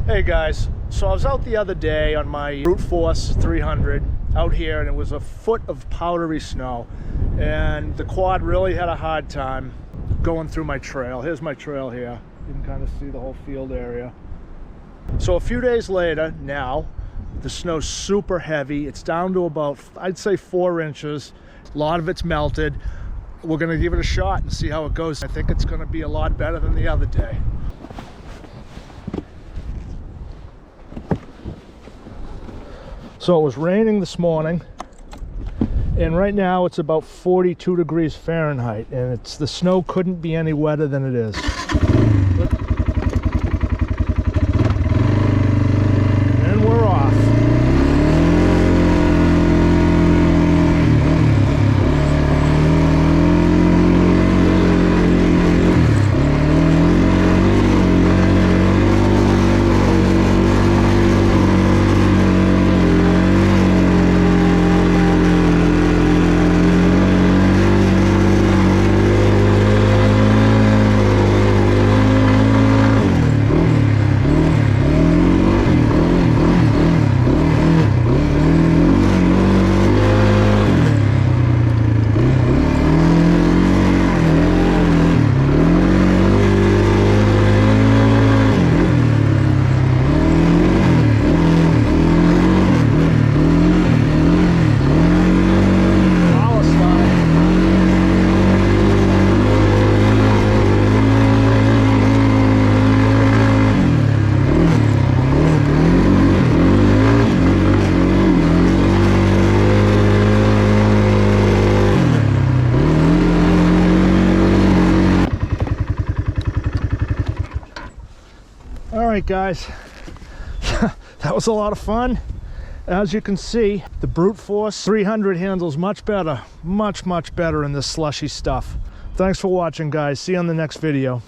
Hey guys, so I was out the other day on my Brute Force 300 out here, and it was a foot of powdery snow, and the quad really had a hard time going through my trail. Here's my trail here. You can kind of see the whole field area. So a few days later now, the snow's super heavy. It's down to about, I'd say, 4 inches. A lot of it's melted. We're gonna give it a shot and see how it goes. I think it's gonna be a lot better than the other day. So it was raining this morning, and right now it's about 42 degrees Fahrenheit, and the snow couldn't be any wetter than it is. And we're off. Alright guys, that was a lot of fun. As you can see, the Brute Force 300 handles much better, much better in this slushy stuff. Thanks for watching guys, see you on the next video.